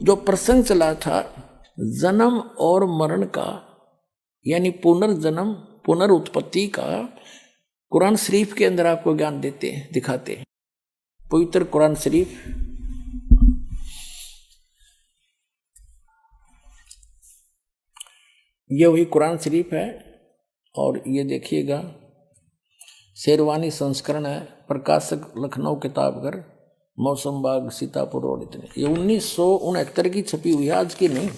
जो प्रसंग चला था जन्म और मरण का, यानी पुनर्जन्म पुनरुत्पत्ति का, कुरान शरीफ के अंदर आपको ज्ञान देते हैं, दिखाते हैं। पवित्र कुरान शरीफ ये वही कुरान शरीफ है। और ये देखिएगा शेरवानी संस्करण है, प्रकाशक लखनऊ किताबघर, मौसम बाग, सीतापुर रोड। इतने ये 1969 की छपी हुई है, आज की नहीं,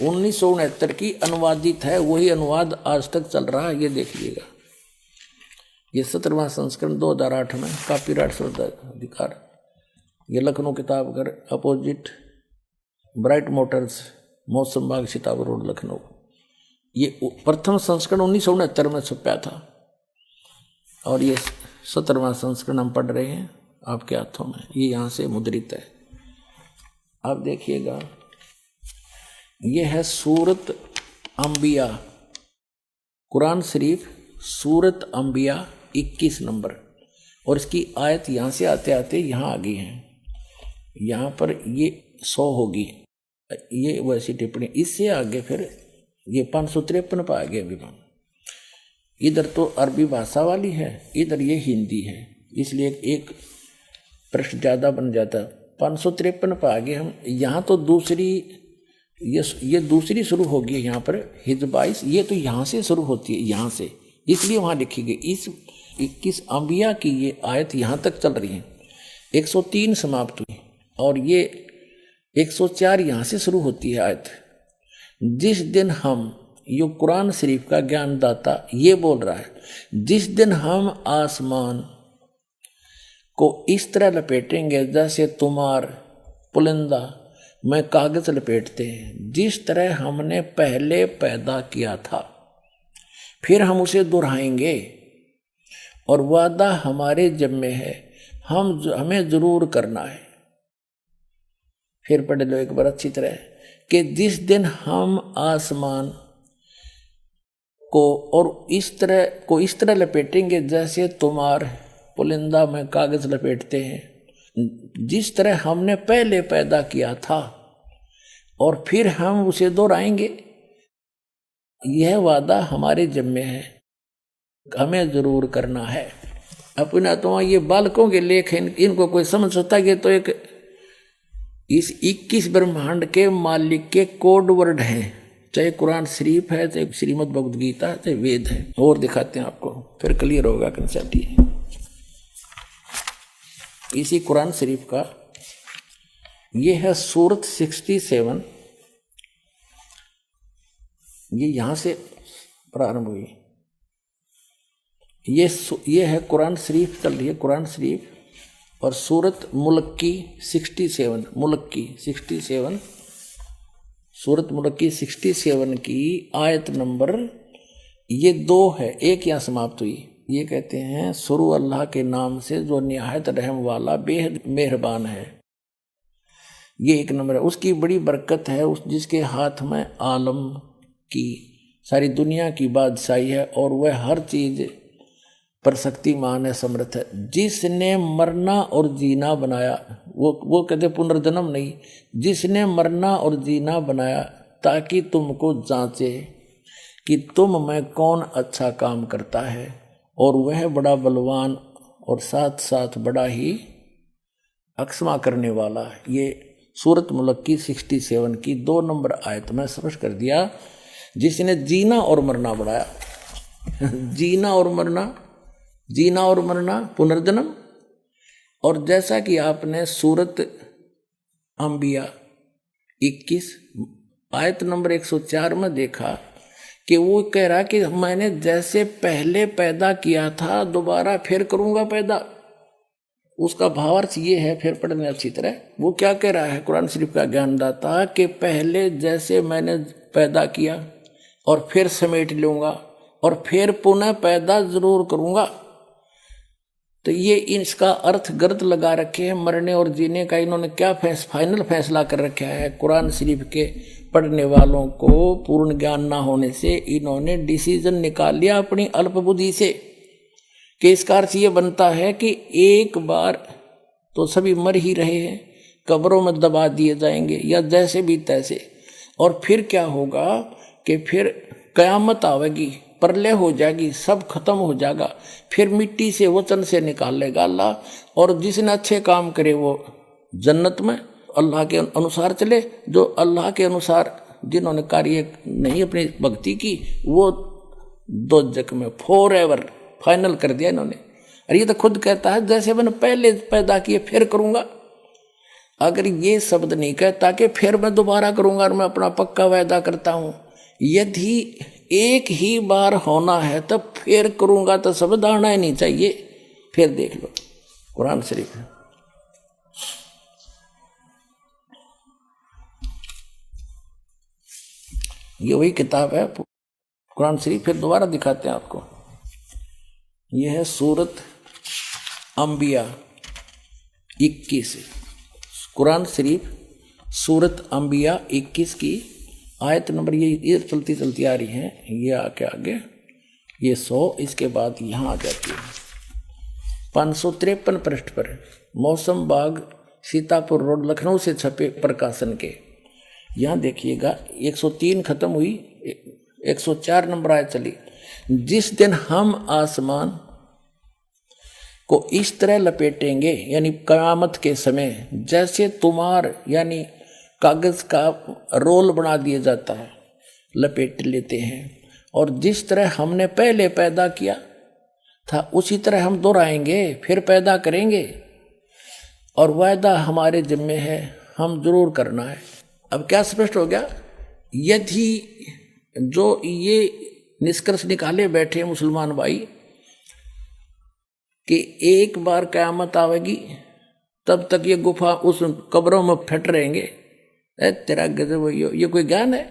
1969 की अनुवादित है। वही अनुवाद आज तक चल रहा है, ये देखिएगा। ये 17वां संस्करण 2008 में, कॉपीराइट अधिकार। ये Lucknow Kitabghar, opposite bright Motors, मौसम बाग, सीतापुर रोड, लखनऊ। ये प्रथम संस्करण 1969 में छपा था और ये 17वां संस्करण हम पढ़ रहे हैं आपके हाथों में। ये यहाँ से मुद्रित है, आप देखिएगा। ये है सूरत अंबिया, कुरान शरीफ सूरत अंबिया 21 नंबर। और इसकी आयत यहाँ से आते आते यहाँ आ गई है। यहाँ पर ये 100 होगी, ये वैसी टिप्पणी। इससे आगे फिर ये 553 पर आ गया विमान। इधर तो अरबी भाषा वाली है, इधर ये हिंदी है, इसलिए एक प्रश्न ज़्यादा बन जाता। 553 पर आ गए हम। यहाँ तो दूसरी, ये दूसरी शुरू होगी यहाँ पर, हिज 22। ये तो यहाँ से शुरू होती है, यहाँ से, इसलिए वहाँ लिखी गई। इस 21 अंबिया की ये आयत यहाँ तक चल रही है, 103 समाप्त हुई और ये 104 यहाँ से शुरू होती है आयत। जिस दिन हम, यो कुरान शरीफ का ज्ञानदाता ये बोल रहा है, जिस दिन हम आसमान को इस तरह लपेटेंगे जैसे तुम्हार पुलिंदा में कागज लपेटते हैं, जिस तरह हमने पहले पैदा किया था, फिर हम उसे दोहराएंगे और वादा हमारे जिम्मे है, हमें जरूर करना है। फिर पढ़ लो एक बार अच्छी तरह कि जिस दिन हम आसमान को और इस तरह लपेटेंगे जैसे तुम्हार पुलिंदा में कागज लपेटते हैं, जिस तरह हमने पहले पैदा किया था, और फिर हम उसे दोहराएंगे। यह वादा हमारे जिम्मे है, हमें जरूर करना है। अपना तो ये बालकों के लेख हैं, इनको कोई समझ सकता है कि तो एक इस 21 ब्रह्मांड के मालिक के कोड वर्ड हैं, चाहे कुरान शरीफ है, चाहे श्रीमद् भगवद गीता, चाहे वेद है। और दिखाते हैं आपको, फिर क्लियर होगा कंसेप्ट। इसी कुरान शरीफ का ये है सूरत 67, ये यहाँ से प्रारंभ हुई। ये है कुरान शरीफ चल रही है, कुरान शरीफ। और सूरत मुल्क की 67, मुल्क की 67, सूरत मुल्क की 67 की आयत नंबर ये 2 है, एक यहाँ समाप्त हुई। ये कहते हैं शुरू अल्लाह के नाम से जो निहायत रहम वाला बेहद मेहरबान है। ये 1 नंबर है। उसकी बड़ी बरकत है, उस जिसके हाथ में आलम की सारी दुनिया की बादशाही है और वह हर चीज पर शक्तिमान है, समर्थ है। जिसने मरना और जीना बनाया, वो कहते पुनर्जन्म नहीं, जिसने मरना और जीना बनाया ताकि तुमको जांचे कि तुम में कौन अच्छा काम करता है, और वह बड़ा बलवान और साथ साथ बड़ा ही अक्षमा करने वाला। ये सूरत मुल्क की 67 की 2 नंबर आयत में स्पष्ट कर दिया, जिसने जीना और मरना बढ़ाया। जीना और मरना पुनर्जन्म। और जैसा कि आपने सूरत अंबिया 21 आयत नंबर 104 में देखा कि वो कह रहा कि मैंने जैसे पहले पैदा किया था दोबारा फिर करूंगा पैदा। उसका भावार्थ ये है, फिर पढ़ने अच्छी तरह। वो क्या कह रहा है कुरान शरीफ का ज्ञानदाता, कि पहले जैसे मैंने पैदा किया और फिर समेट लूंगा और फिर पुनः पैदा जरूर करूंगा। तो ये इसका अर्थ गलत लगा रखे हैं मरने और जीने का। इन्होंने क्या फाइनल फैसला कर रखा है, कुरान शरीफ के पढ़ने वालों को पूर्ण ज्ञान ना होने से इन्होंने डिसीजन निकाल लिया अपनी अल्प बुद्धि से, कि इसका अर्थ ये बनता है कि एक बार तो सभी मर ही रहे हैं, कब्रों में दबा दिए जाएंगे या जैसे भी तैसे। और फिर क्या होगा कि फिर कयामत आवेगी, प्रलय हो जाएगी, सब खत्म हो जाएगा। फिर मिट्टी से वचन से निकाल लेगा अल्लाह, और जिसने अच्छे काम करे वो जन्नत में अल्लाह के अनुसार चले, जो अल्लाह के अनुसार जिन्होंने कार्य नहीं अपनी भक्ति की वो दोजख में फॉर एवर फाइनल कर दिया इन्होंने। और ये तो खुद कहता है जैसे मैंने पहले पैदा किए फिर करूंगा। अगर ये शब्द नहीं कहता कि फिर मैं दोबारा करूंगा और मैं अपना पक्का वायदा करता हूं, यदि एक ही बार होना है तो फिर करूंगा, तो शब्द आना ही नहीं चाहिए। फिर देख लो कुरान शरीफ है, ये वही किताब है कुरान शरीफ। फिर दोबारा दिखाते हैं आपको, ये है सूरत अंबिया 21, कुरान शरीफ सूरत अंबिया 21 की आयत नंबर ये चलती चलती आ रही है, ये आके आगे ये 100, इसके बाद यहाँ आ जाती है 553 पृष्ठ पर। मौसम बाग सीतापुर रोड लखनऊ से छपे प्रकाशन के। यहाँ देखिएगा 103 खत्म हुई, 104 नंबर आयत चली। जिस दिन हम आसमान को इस तरह लपेटेंगे, यानी कयामत के समय, जैसे तुमार यानी कागज का रोल बना दिया जाता है, लपेट लेते हैं, और जिस तरह हमने पहले पैदा किया था उसी तरह हम दोहराएंगे, फिर पैदा करेंगे, और वायदा हमारे जिम्मे है, हम जरूर करना है। अब क्या स्पष्ट हो गया, यदि जो ये निष्कर्ष निकाले बैठे मुसलमान भाई कि एक बार कयामत आवेगी तब तक ये गुफा उस कब्रों में फट रहेंगे, तेरा गजब, ये कोई ज्ञान है?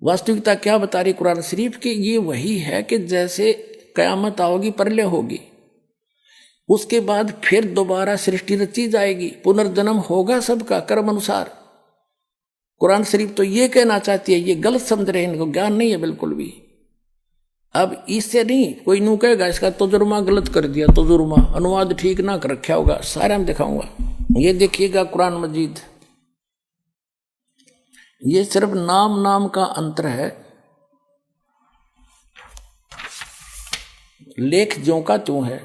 वास्तविकता क्या बता रही कुरान शरीफ की? ये वही है कि जैसे कयामत आओगी, प्रलय होगी, उसके बाद फिर दोबारा सृष्टि रची जाएगी, पुनर्जन्म होगा सबका कर्म अनुसार। कुरान शरीफ तो ये कहना चाहती है, ये गलत समझ रहे हैं, इनको ज्ञान नहीं है बिल्कुल भी। अब इससे नहीं कोई नू कहेगा इसका तजुर्मा गलत कर दिया, तजुर्मा अनुवाद ठीक ना कर रखा होगा, सारा मैं दिखाऊंगा। ये देखिएगा कुरान मजीद, ये सिर्फ नाम नाम का अंतर है, लेख ज्यों का त्यों है।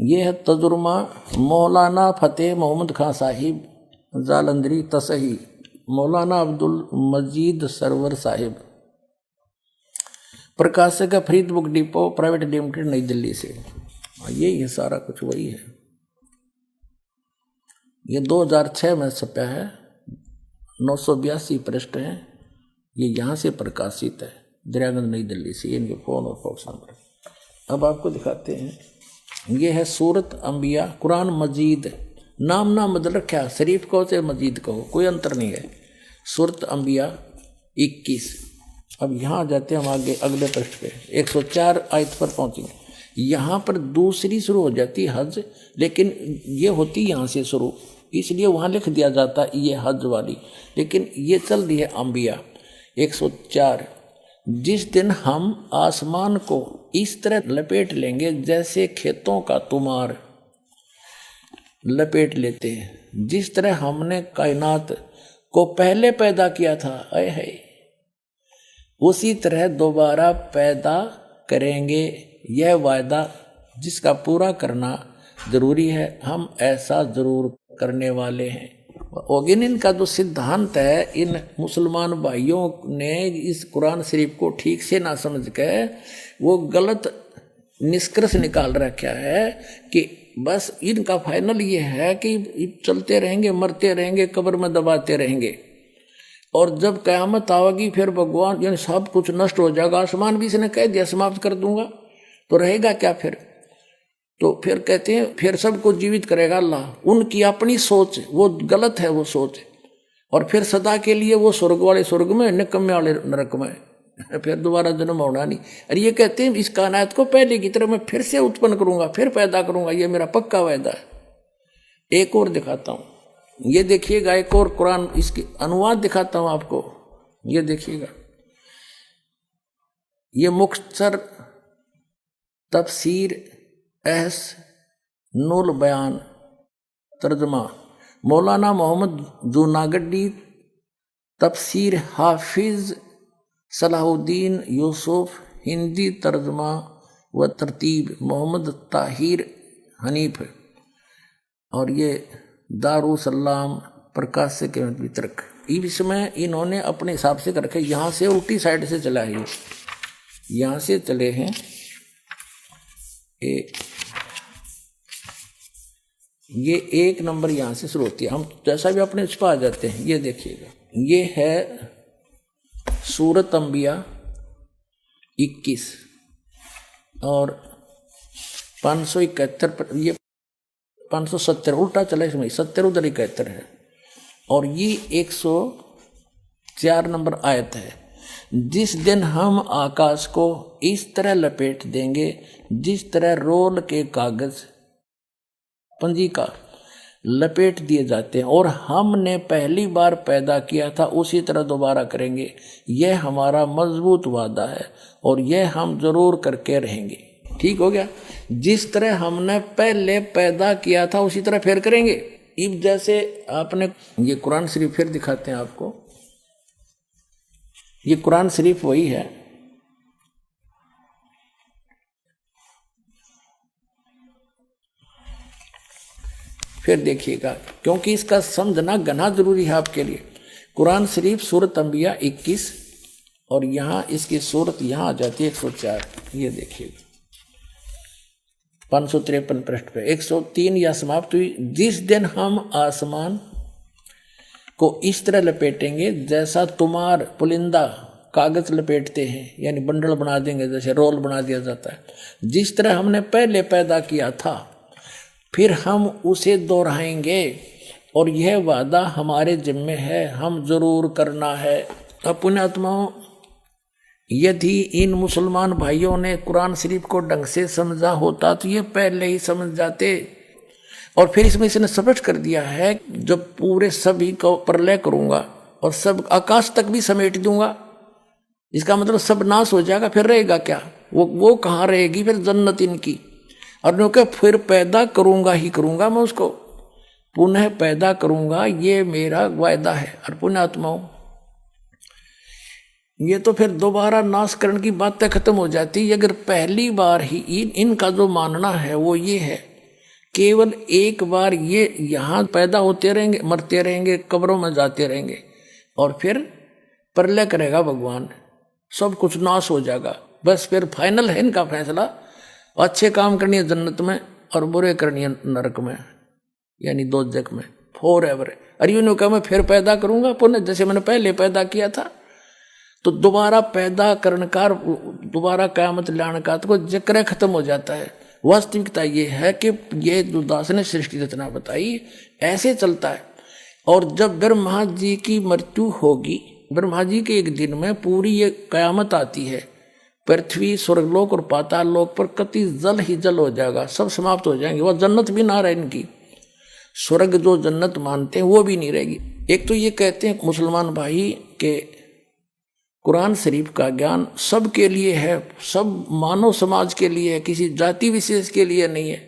ये है तजुर्मा मौलाना फतेह मोहम्मद खां साहिब जालंधरी तसही, मौलाना अब्दुल मजीद सरवर साहिब, प्रकाशक है Farid book depot private limited, नई दिल्ली से। यही है सारा कुछ, वही है। ये 2006 में छपा है, 982 पृष्ठ है, ये यहाँ से प्रकाशित है, दरियागंज नई दिल्ली से। इनके फ़ोन और फॉक्स नंबर। अब आपको दिखाते हैं, ये है सूरत अंबिया कुरान मजीद, नाम ना बदल रखा, शरीफ कहो चाहे मजीद कहो, कोई अंतर नहीं है। सूरत अंबिया 21। अब यहाँ जाते हैं हम आगे अगले पृष्ठ पे, 104 आयत पर पहुँचेंगे। यहाँ पर दूसरी शुरू हो जाती है हज, लेकिन ये होती यहाँ से शुरू, इसलिए वहाँ लिख दिया जाता है ये हज वाली, लेकिन ये चल रही है अंबिया 104। जिस दिन हम आसमान को इस तरह लपेट लेंगे जैसे खेतों का तुमार लपेट लेते हैं, जिस तरह हमने कायनात को पहले पैदा किया था, आए है, उसी तरह दोबारा पैदा करेंगे। यह वायदा जिसका पूरा करना जरूरी है, हम ऐसा जरूर करने वाले हैं। लेकिन इनका जो सिद्धांत है, इन मुसलमान भाइयों ने इस कुरान शरीफ को ठीक से ना समझ के वो गलत निष्कर्ष निकाल रखा है कि बस इनका फाइनल ये है कि चलते रहेंगे, मरते रहेंगे, कब्र में दबाते रहेंगे, और जब कयामत आवेगी फिर भगवान यानी सब कुछ नष्ट हो जाएगा। आसमान भी इसने कह दिया समाप्त कर दूंगा, तो रहेगा क्या फिर? तो फिर कहते हैं फिर सबको जीवित करेगा अल्लाह। उनकी अपनी सोच वो गलत है, वो सोच, और फिर सदा के लिए वो स्वर्ग वाले स्वर्ग में, निकम्मे वाले नरक में, फिर दोबारा जन्म होना नहीं। और ये कहते हैं इस कायनात को पहले की तरह मैं फिर से उत्पन्न करूंगा, फिर पैदा करूंगा, ये मेरा पक्का वायदा है। एक और दिखाता हूं, ये देखिएगा, एक और कुरान इसकी अनुवाद दिखाता हूं आपको, ये देखिएगा। ये मुख्तसर तफसीर एहस नुल बयान तर्जमा मौलाना मोहम्मद जूनागढ़ी तफसीर हाफिज सलाहुद्दीन यूसुफ हिंदी तर्जमा व तरतीब मोहम्मद ताहिर हनीफ और ये दारुसलाम प्रकाशक एवं वितरक। इसमें इन्होंने अपने हिसाब से कर रखे, यहाँ से उल्टी साइड से चला है, यहाँ से चले हैं ये 1 नंबर यहाँ से शुरू होती है। हम जैसा भी अपने उस पर आ जाते हैं। ये देखिएगा, ये है सूरत अंबिया 21 और 571 पर, ये 570 उल्टा चला, इसमें 70 उधर 71 है और ये 104 नंबर आयत है। जिस दिन हम आकाश को इस तरह लपेट देंगे जिस तरह रोल के कागज पंजी का लपेट दिए जाते हैं और हमने पहली बार पैदा किया था उसी तरह दोबारा करेंगे। यह हमारा मजबूत वादा है और यह हम जरूर करके रहेंगे। ठीक हो गया। जिस तरह हमने पहले पैदा किया था उसी तरह फिर करेंगे। इब जैसे आपने ये कुरान शरीफ फिर दिखाते हैं आपको, ये कुरान शरीफ वही है। फिर देखिएगा, क्योंकि इसका समझना घना जरूरी है आपके लिए। कुरान शरीफ सूरत अंबिया 21 और यहाँ इसकी सूरत यहाँ आ जाती है 104। ये देखिएगा 553 पृष्ठ पे 103 या समाप्त हुई। जिस दिन हम आसमान को इस तरह लपेटेंगे जैसा तुम्हार पुलिंदा कागज लपेटते हैं, यानी बंडल बना देंगे, जैसे रोल बना दिया जाता है। जिस तरह हमने पहले पैदा किया था फिर हम उसे दोहराएंगे और यह वादा हमारे जिम्मे है, हम जरूर करना है। अपने आत्माओं, यदि इन मुसलमान भाइयों ने कुरान शरीफ को ढंग से समझा होता तो ये पहले ही समझ जाते। और फिर इसमें इसने स्पष्ट कर दिया है, जब पूरे सभी को प्रलय करूंगा और सब आकाश तक भी समेट दूंगा, इसका मतलब सब नाश हो जाएगा, फिर रहेगा क्या? वो कहाँ रहेगी फिर? जन्नत इनकी। और क्योंकि फिर पैदा करूंगा ही करूंगा, मैं उसको पुनः पैदा करूंगा, ये मेरा वायदा है। और पुण्य आत्माओं, ये तो फिर दोबारा नाशकरण की बातें खत्म हो जाती। अगर पहली बार ही इनका जो मानना है वो ये है, केवल एक बार ये यहाँ पैदा होते रहेंगे, मरते रहेंगे, कब्रों में जाते रहेंगे और फिर प्रलय करेगा भगवान, सब कुछ नाश हो जाएगा। बस फिर फाइनल है इनका फैसला, अच्छे काम करनी है जन्नत में और बुरे करनी है नरक में, यानी दोजख में फॉर एवर। और यूं कहा मैं फिर पैदा करूंगा पुनः, जैसे मैंने पहले पैदा किया था। तो दोबारा पैदा करनकार, दोबारा क़यामत लाने का तो जिक्र खत्म हो जाता है। वास्तविकता ये है कि ये जो दास ने सृष्टि रचना बताई ऐसे चलता है। और जब ब्रह्मा जी की मृत्यु होगी, ब्रह्मा जी के एक दिन में पूरी ये क़यामत आती है, पृथ्वी स्वर्गलोक और पाताल लोक पर कति जल ही जल हो जाएगा, सब समाप्त हो जाएंगे। वह जन्नत भी ना रहे इनकी, स्वर्ग जो जन्नत मानते हैं वो भी नहीं रहेगी। एक तो ये कहते हैं मुसलमान भाई के कुरान शरीफ का ज्ञान सबके लिए है, सब मानव समाज के लिए है, किसी जाति विशेष के लिए नहीं है।